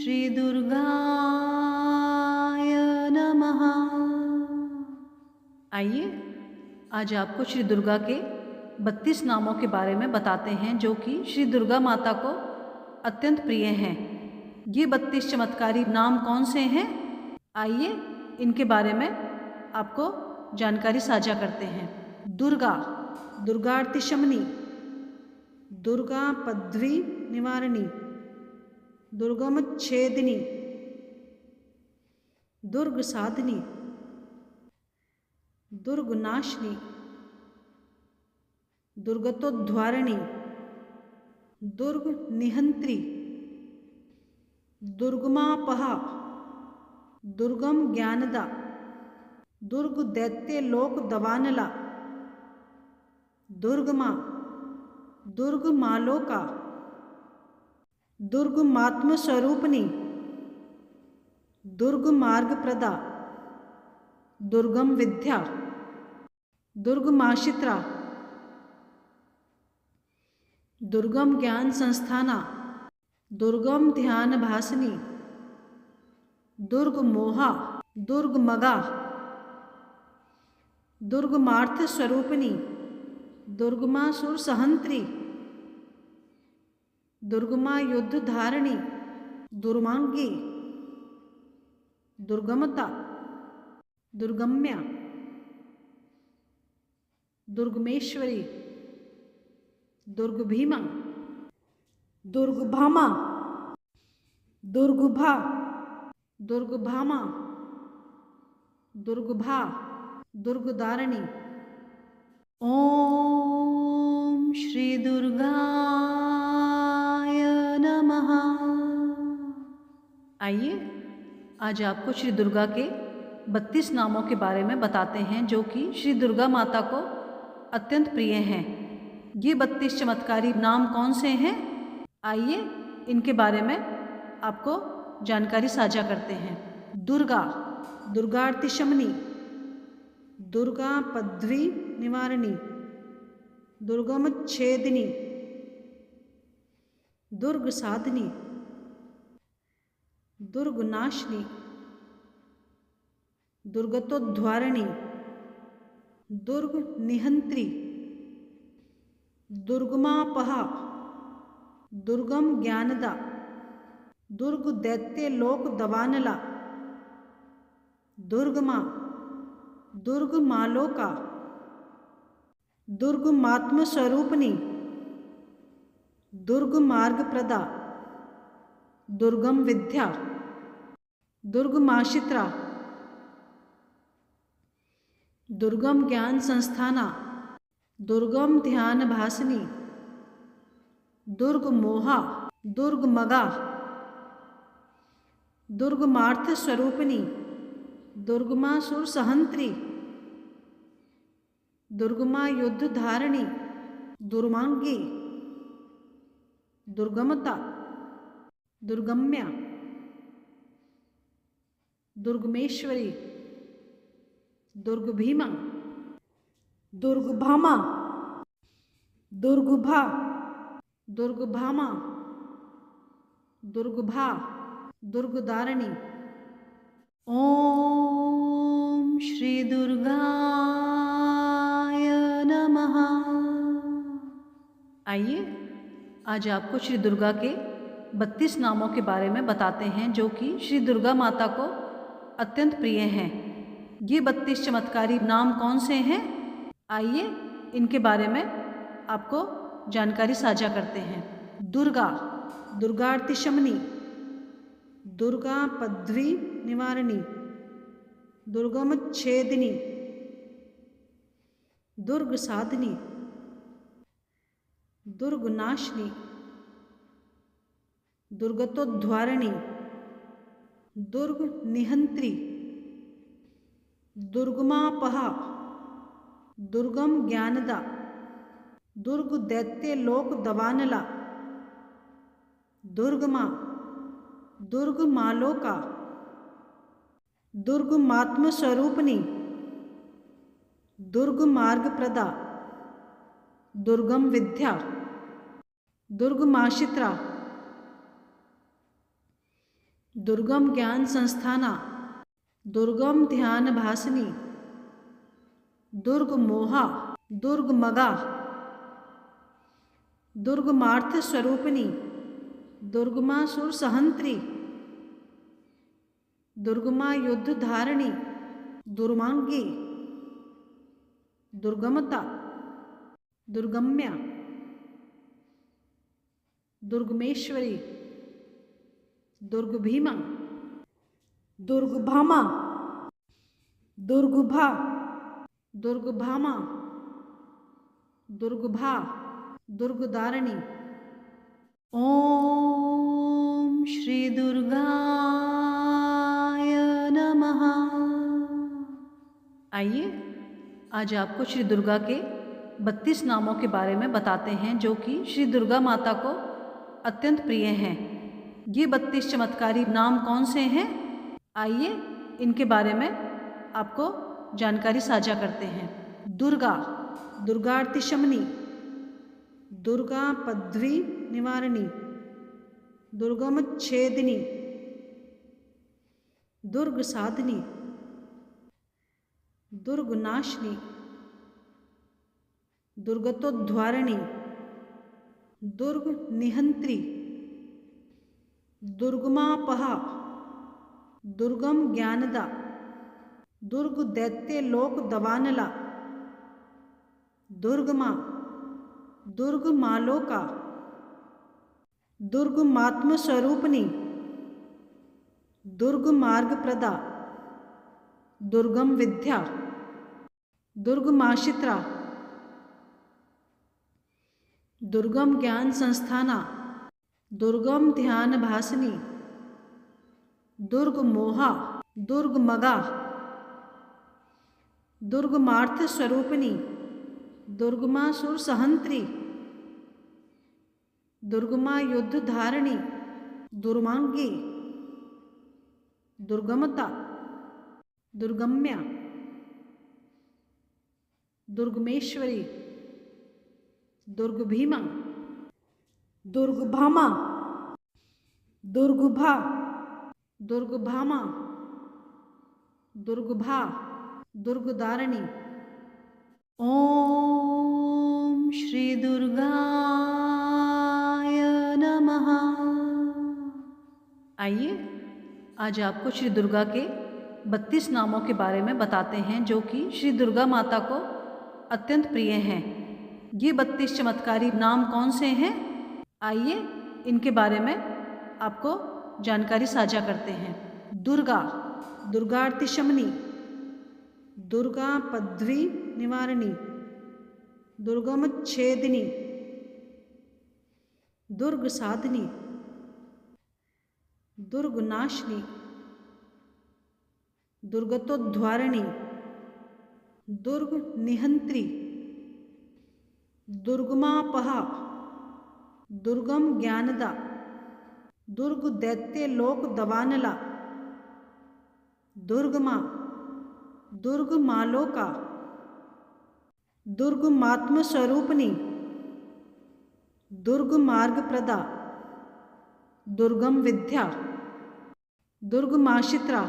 श्री दुर्गाय नमः। आइए आज आपको श्री दुर्गा के 32 नामों के बारे में बताते हैं जो कि श्री दुर्गा माता को अत्यंत प्रिय हैं। ये 32 चमत्कारी नाम कौन से हैं? आइए इनके बारे में आपको जानकारी साझा करते हैं। दुर्गा, दुर्गार्ति शमनी, दुर्गा पद्वी निवारणी, दुर्गम छेदिनी, दुर्ग साधनी, दुर्ग नाशनी, दुर्गतोद्धारिणी, दुर्ग निहंत्री, दुर्गमापहा, दुर्गम ज्ञानदा, दुर्ग दैत्य लोक दवानला, दुर्गमा, दुर्ग मालोका, दुर्ग मात्म स्वरूपनी, दुर्ग मार्ग प्रदा, दुर्गम विद्या, दुर्ग माशित्रा, दुर्गम ज्ञान संस्थाना, दुर्गम ध्यान भासनी, दुर्ग मोहा, दुर्ग मगा, दुर्ग मार्थ स्वरूपिणी, दुर्गमासुर सहंत्री, दुर्गमा युद्ध धारिणी, दुर्मांगी, दुर्गमता, दुर्गम्या, दुर्गमेश्वरी, दुर्गभीमा, दुर्गभामा, दुर्गभा, दुर्गभामा, दुर्गभा, दुर्गदारिणी। ओम श्री दुर्गाय नमः। आइए आज आपको श्री दुर्गा के 32 नामों के बारे में बताते हैं जो कि श्री दुर्गा माता को अत्यंत प्रिय हैं। ये 32 चमत्कारी नाम कौन से हैं? आइए इनके बारे में आपको जानकारी साझा करते हैं। दुर्गा, दुर्गार्ति शमनी, दुर्गा पद्वी निवारणी, दुर्गम छेदिनी, दुर्ग साधनी, दुर्ग नाशनी, दुर्गतोद्धारिणी, दुर्ग निहंत्री, दुर्गमापहा, दुर्गम ज्ञानदा, दुर्ग दैत्य लोक दवानला, दुर्गमा, दुर्ग मालोका, दुर्ग मात्म स्वरूपनी, दुर्ग मार्ग प्रदा, दुर्गम विद्या, दुर्ग माशित्रा, दुर्गम ज्ञान संस्थाना, दुर्गम ध्यान भासनी, दुर्ग मोहा, दुर्ग मगा, दुर्ग मार्थ स्वरूपिणी, दुर्गमासुर सहंत्री, दुर्गमा युद्ध धारिणी, दुर्मांगी, दुर्गमता, दुर्गम्या, दुर्गमेश्वरी, दुर्गभीमा, दुर्गभामा, दुर्गभा, दुर्गभामा, दुर्गभा, दुर्गदारिणी। ओम श्री दुर्गाय नमः। आइए आज आपको श्री दुर्गा के 32 नामों के बारे में बताते हैं जो कि श्री दुर्गा माता को अत्यंत प्रिय हैं। ये 32 चमत्कारी नाम कौन से हैं? आइए इनके बारे में आपको जानकारी साझा करते हैं। दुर्गा, दुर्गार्ति शमनी, दुर्गा पद्वी निवारणी, दुर्गम छेदिनी, दुर्ग साधनी, दुर्ग नाशनी, दुर्गतोद्धारिणी, दुर्ग निहंत्री, दुर्गमापहा, दुर्गम ज्ञानदा, दुर्ग दैत्य लोक दवानला, दुर्गमा, दुर्ग मालोका, दुर्ग मात्म स्वरूपनी, दुर्ग मार्ग प्रदा, दुर्गम विद्या, दुर्ग माशित्रा, दुर्गम ज्ञान संस्थाना, दुर्गम ध्यान भासनी, दुर्ग मोहा, दुर्ग मगा, दुर्गमार्थ स्वरूपिणी, दुर्गमासुर सहंत्री, दुर्गमा युद्ध धारिणी, दुर्मांगी, दुर्गमता, दुर्गम्या, दुर्गमेश्वरी, दुर्गभीमा, दुर्गभामा, दुर्गुभा, दुर्गभामा, दुर्गभा, दुर्गदारिणी। ओम श्री दुर्गाय नमः। आइए आज आपको श्री दुर्गा के 32 नामों के बारे में बताते हैं जो कि श्री दुर्गा माता को अत्यंत प्रिय हैं। ये 32 चमत्कारी नाम कौन से हैं? आइए इनके बारे में आपको जानकारी साझा करते हैं। दुर्गा, दुर्गार्ति शमनी, दुर्गा पद्वी निवारिणी, दुर्गम छेदिनी, दुर्ग साधिनी, दुर्ग नाशिनी, दुर्गतोद्धारिणी, दुर्ग निहंत्री, दुर्गमापहा, दुर्गम ज्ञानदा, दुर्ग दैत्य लोक दवानला, दुर्गमा, दुर्ग मालोका, दुर्गमात्म स्वरूपिणी, दुर्ग मार्ग प्रदा, दुर्गम विद्या, दुर्गमाशित्रा, दुर्गम ज्ञान संस्थाना, दुर्गम ध्यान भासनी, दुर्ग मोहा, दुर्ग मगा, दुर्गमार्थ स्वरूपिणी, दुर्गमासुर सहंत्री, दुर्गमा युद्ध धारिणी, दुर्मांगी, दुर्गमता, दुर्गम्या, दुर्गमेश्वरी, दुर्गभीमा, दुर्गभामा, दुर्गुभा, दुर्गभामा, दुर्गभा, दुर्गदारिणी। ओम श्री दुर्गाय नमः। आइए आज आपको श्री दुर्गा के 32 नामों के बारे में बताते हैं जो कि श्री दुर्गा माता को अत्यंत प्रिय हैं। ये 32 चमत्कारी नाम कौन से हैं? आइए इनके बारे में आपको जानकारी साझा करते हैं। दुर्गा, दुर्गार्ति शमनी, दुर्गा पद्वी निवारिणी, दुर्गम छेदिनी, दुर्ग साधिनी, दुर्ग नाशिनी, दुर्गतोद्धारिणी, दुर्ग निहंत्री, दुर्गमापहा, दुर्गम ज्ञानदा, दुर्ग दैत्य लोक दवानला, दुर्गमा, दुर्ग मालोका, दुर्गमात्म स्वरूपिणी, दुर्ग मार्ग प्रदा, दुर्गम विद्या, दुर्गमाशित्रा,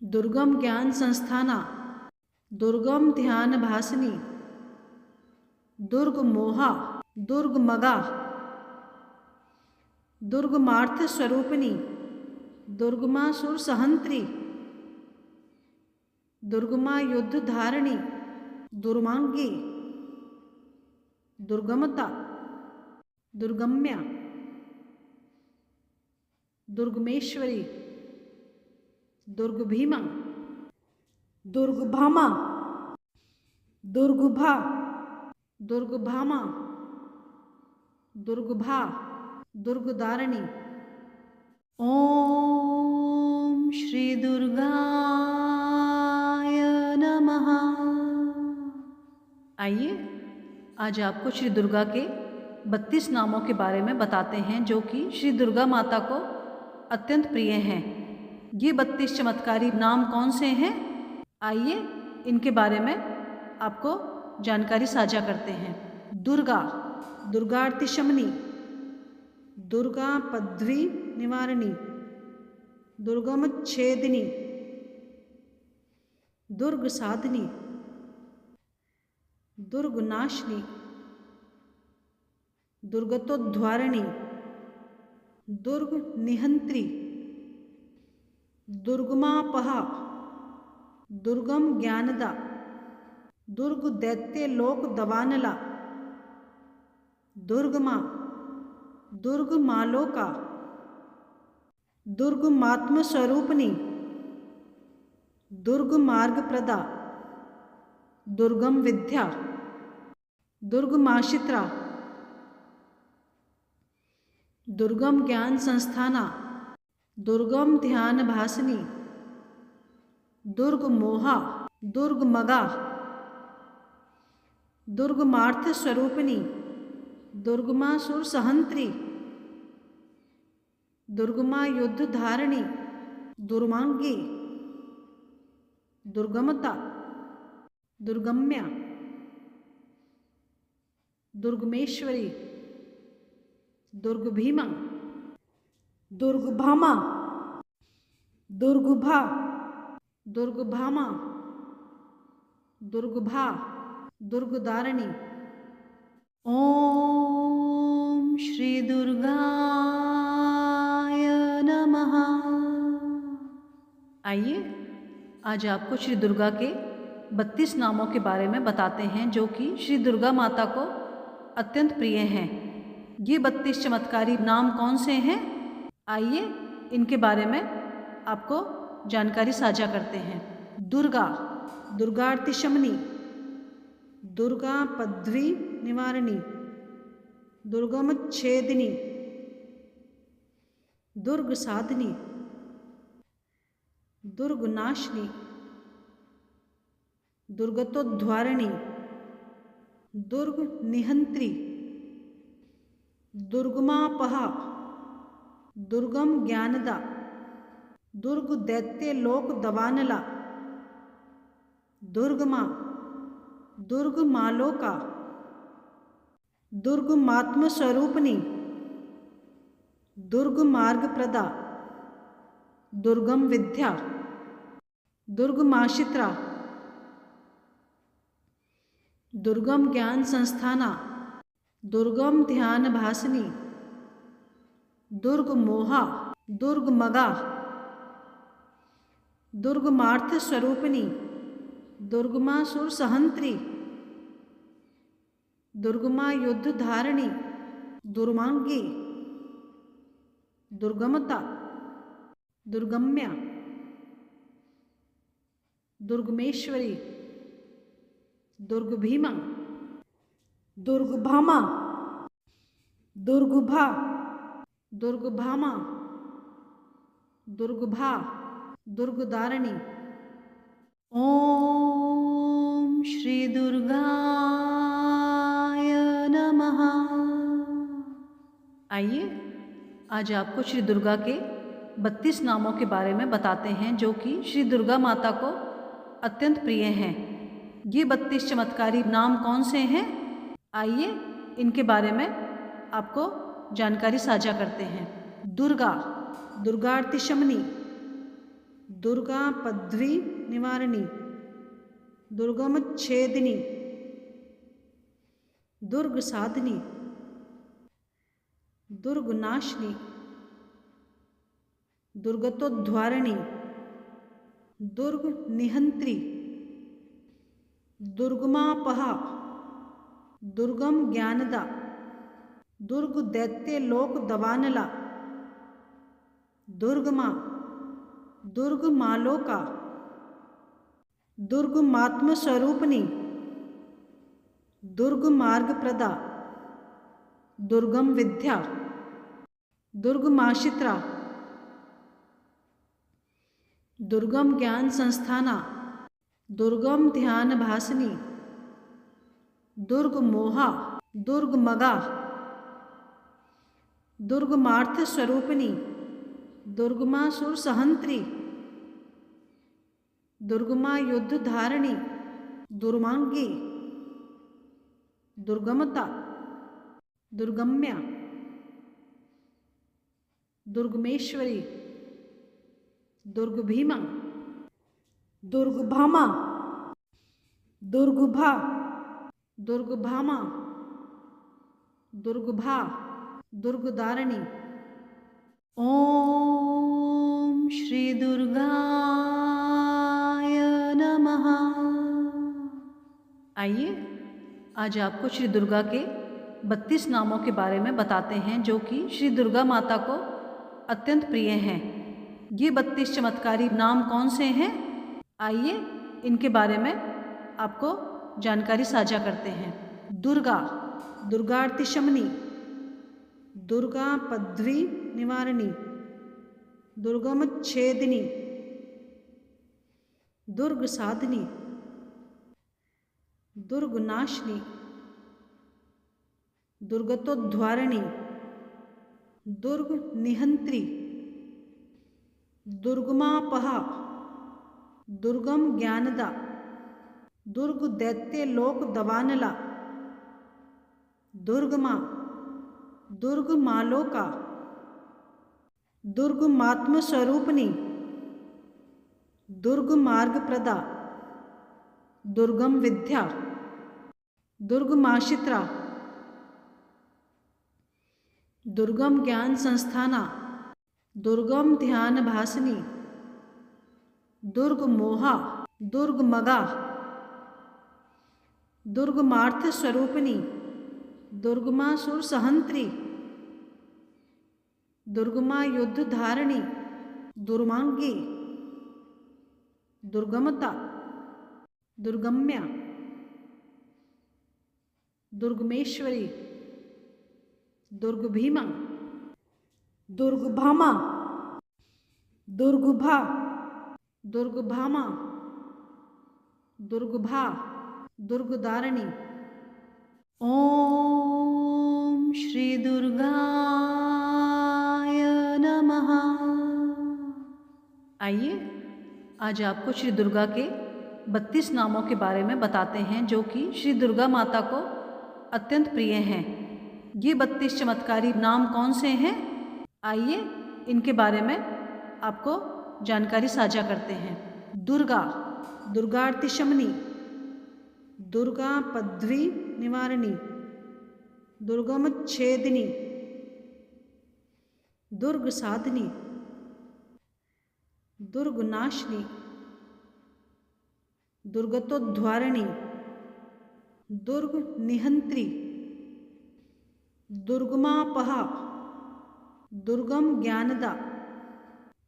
दुर्गम ज्ञान संस्थाना, दुर्गम ध्यान भासनी, दुर्ग मोहा, दुर्ग मगा, दुर्गमार्थ स्वरूपिणी, दुर्गमासुर सहंत्री, दुर्गमा युद्ध धारिणी, दुर्मांगी, दुर्गमता, दुर्गम्या, दुर्गमेश्वरी, दुर्गभीमा, दुर्गभामा, दुर्गुभा, दुर्गभामा, दुर्गभा, दुर्गदारिणी। ओम श्री दुर्गाय नमः। आइए आज आपको श्री दुर्गा के 32 नामों के बारे में बताते हैं जो कि श्री दुर्गा माता को अत्यंत प्रिय हैं। ये 32 चमत्कारी नाम कौन से हैं? आइए इनके बारे में आपको जानकारी साझा करते हैं। दुर्गा, दुर्गार्ति शमनी, दुर्गा पद्वी निवारिणी, दुर्गम छेदिनी, दुर्ग साधिनी, दुर्ग नाशिनी, दुर्गतोद्धारिणी, दुर्ग निहंत्री, दुर्गमापहा, दुर्गम ज्ञानदा, दुर्ग दैत्य लोक दवानला, दुर्गमा, दुर्ग मालोका, दुर्गमात्म स्वरूपनी, दुर्ग मार्ग प्रदा, दुर्गम विद्या, दुर्गमाशित्रा, दुर्गम ज्ञान संस्थाना, दुर्गम ध्यान भासनी, दुर्ग मोहा, दुर्ग मगा, दुर्गमार्थ स्वरूपिणी, दुर्गमासुर सहंत्री, दुर्गमा युद्ध धारिणी, दुर्मांगी, दुर्गमता, दुर्गम्या, दुर्गमेश्वरी, दुर्गभीमा, दुर्गभामा, दुर्गभा, दुर्गभामा, दुर्गभा, दुर्गदारिणी। ओम श्री दुर्गाय नमः। आइए आज आपको श्री दुर्गा के 32 नामों के बारे में बताते हैं जो कि श्री दुर्गा माता को अत्यंत प्रिय हैं। ये 32 चमत्कारी नाम कौन से हैं? आइए इनके बारे में आपको जानकारी साझा करते हैं। दुर्गा, दुर्गार्ति शमनी, दुर्गा पद्वी निवारिणी, दुर्गम छेदिनी, दुर्ग साधिनी, दुर्ग नाशिनी, दुर्गतोद्धारिणी, दुर्ग निहंत्री, दुर्गमापहा, दुर्गम ज्ञानदा, दुर्ग दैत्य लोक दवानला, दुर्गमा, दुर्ग मालोका, दुर्गमात्म स्वरूपनी, दुर्ग मार्ग प्रदा, दुर्गम विद्या, दुर्गमाशित्रा, दुर्गम ज्ञान संस्थाना, दुर्गम ध्यान भासनी, दुर्ग मोहा, दुर्ग मगा, दुर्गमार्थ स्वरूपिणी, दुर्गमासुर सहंत्री, दुर्गमा युद्ध धारिणी, दुर्मांगी, दुर्गमता, दुर्गम्या, दुर्गमेश्वरी, दुर्गभीमा, दुर्गभामा, दुर्गभा, दुर्गभामा, दुर्गभा, दुर्गदारिणी। ओम श्री दुर्गाय नमः। आइए आज आपको श्री दुर्गा के 32 नामों के बारे में बताते हैं जो कि श्री दुर्गा माता को अत्यंत प्रिय हैं। ये 32 चमत्कारी नाम कौन से हैं? आइए इनके बारे में आपको जानकारी साझा करते हैं। दुर्गा, दुर्गार्ति शमनी, दुर्गा पद्वी निवारिणी, दुर्गम छेदिनी, दुर्ग साधिनी, दुर्ग नाशिनी, दुर्गतोद्धारिणी, दुर्ग निहंत्री, दुर्गमापहा, दुर्गम ज्ञानदा, दुर्ग दैत्य लोक दवानला, दुर्गमा, दुर्ग मालोका, दुर्गमात्म स्वरूपनी, दुर्ग मार्ग प्रदा, दुर्गम विद्या, दुर्गमाशित्रा, दुर्गम ज्ञान संस्थाना, दुर्गम ध्यान भासनी, दुर्ग मोहा, दुर्ग मगा, दुर्गमार्थ स्वरूपिणी, दुर्गमासुर सहंत्री, दुर्गमा युद्ध धारिणी, दुर्मांगी, दुर्गमता, दुर्गम्या, दुर्गमेश्वरी, दुर्गभीमा, दुर्गभामा, दुर्गभा, दुर्गभामा, दुर्गभा, दुर्गदारिणी। ओम श्री दुर्गाय नमः। आइए आज आपको श्री दुर्गा के 32 नामों के बारे में बताते हैं जो कि श्री दुर्गा माता को अत्यंत प्रिय हैं। ये 32 चमत्कारी नाम कौन से हैं? आइए इनके बारे में आपको जानकारी साझा करते हैं। दुर्गा, दुर्गार्ति शमनी, दुर्गा पद्वी निवारिणी, दुर्गम छेदिनी, दुर्ग साधिनी, दुर्ग नाशिनी, दुर्गतोद्धारिणी, दुर्ग निहंत्री, दुर्गमापहा, दुर्गम ज्ञानदा, दुर्ग दैत्य लोक दवानला, दुर्गमा, दुर्ग मालोका, दुर्ग मात्म स्वरूपनी, दुर्ग मार्ग प्रदा, दुर्गम विद्या, दुर्ग माशित्रा, दुर्गम ज्ञान संस्थाना, दुर्गम ध्यान भासनी, दुर्ग मोहा, दुर्ग मगा, दुर्ग मार्थ स्वरूपिणी, दुर्गमासुर सहंत्री, दुर्गमा युद्ध धारिणी, दुर्मांगी, दुर्गमता, दुर्गम्या, दुर्गमेश्वरी, दुर्गभीमा, दुर्गभामा, दुर्गभा, दुर्गभामा, दुर्गभा, दुर्गदारिणी। ओम श्री दुर्गाय नमः। आइए आज आपको श्री दुर्गा के 32 नामों के बारे में बताते हैं जो कि श्री दुर्गा माता को अत्यंत प्रिय हैं। ये 32 चमत्कारी नाम कौन से हैं? आइए इनके बारे में आपको जानकारी साझा करते हैं। दुर्गा, दुर्गार्ति शमनी, दुर्गा पद्वी निवारिणी, दुर्गम छेदिनी, दुर्ग साधिनी, दुर्ग नाशिनी, दुर्गतोद्धारिणी, दुर्ग निहंत्री, दुर्गमापहा, दुर्गम ज्ञानदा,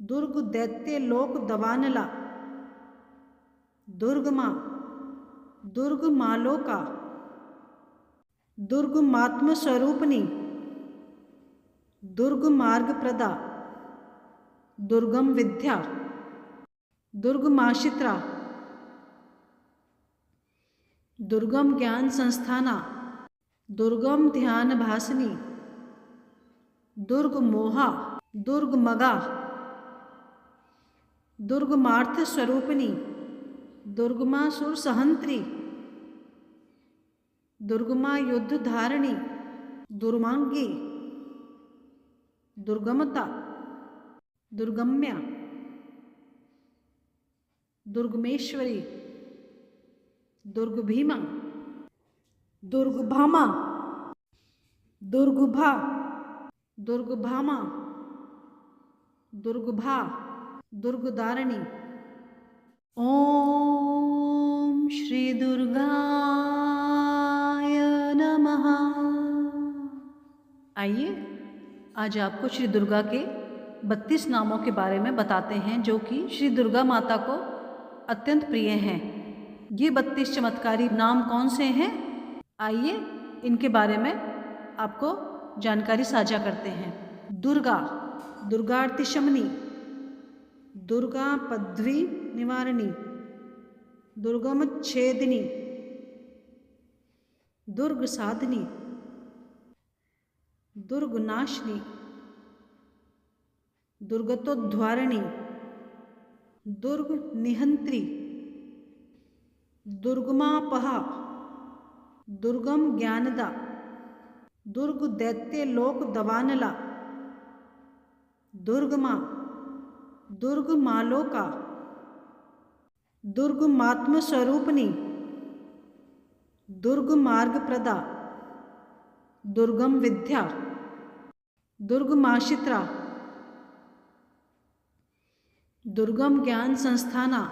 दुर्ग दैत्य लोक दवानला, दुर्गमा, दुर्ग मालोका, दुर्ग मात्म स्वरूपनी, दुर्ग मार्ग प्रदा, दुर्गम विद्या, दुर्ग माशित्रा, दुर्गम ज्ञान संस्थाना, दुर्गम ध्यान भासनी, दुर्ग मोहा, दुर्ग मगा, दुर्ग मार्थ स्वरूपिणी, दुर्गमासुर सहंत्री, दुर्गमा युद्ध धारिणी, दुर्मांगी, दुर्गमता, दुर्गम्या, दुर्गमेश्वरी, दुर्गभीमा, दुर्गभामा, दुर्गभा, दुर्गभामा, दुर्गभा, दुर्गदारिणी। ओम श्री दुर्गाय नमः। आइए आज आपको श्री दुर्गा के 32 नामों के बारे में बताते हैं जो कि श्री दुर्गा माता को अत्यंत प्रिय हैं। ये 32 चमत्कारी नाम कौन से हैं? आइए इनके बारे में आपको जानकारी साझा करते हैं। दुर्गा, दुर्गार्ति शमनी, दुर्गा पद्वी निवारिणी, दुर्गम छेदिनी, दुर्ग साधिनी, दुर्ग नाशिनी, दुर्गतोद्धारिणी, दुर्ग निहंत्री, दुर्गमापहा, दुर्गम ज्ञानदा, दुर्ग दैत्य लोक दवानला, दुर्गमा, दुर्गमालोका, दुर्गमात्म स्वरूपनी, दुर्गमार्गप्रदा, दुर्गम विद्या, दुर्गमाशित्रा, दुर्गम ज्ञान संस्थाना,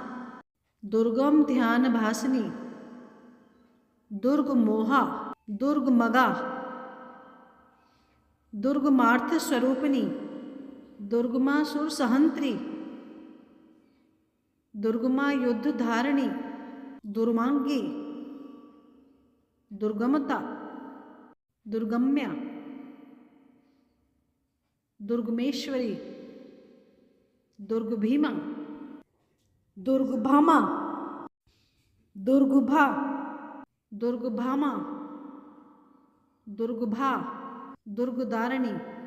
दुर्गम ध्यान भासनी, दुर्गमोहा, दुर्गमगा, दुर्गमार्थ स्वरूपिणी, दुर्गमासुर सहंत्री, दुर्गमा युद्ध धारिणी, दुर्मांगी, दुर्गमता, दुर्गम्या, दुर्गमेश्वरी, दुर्गभीमा, दुर्गभामा, दुर्गभा, दुर्गभामा, दुर्गभा, दुर्गदारिणी।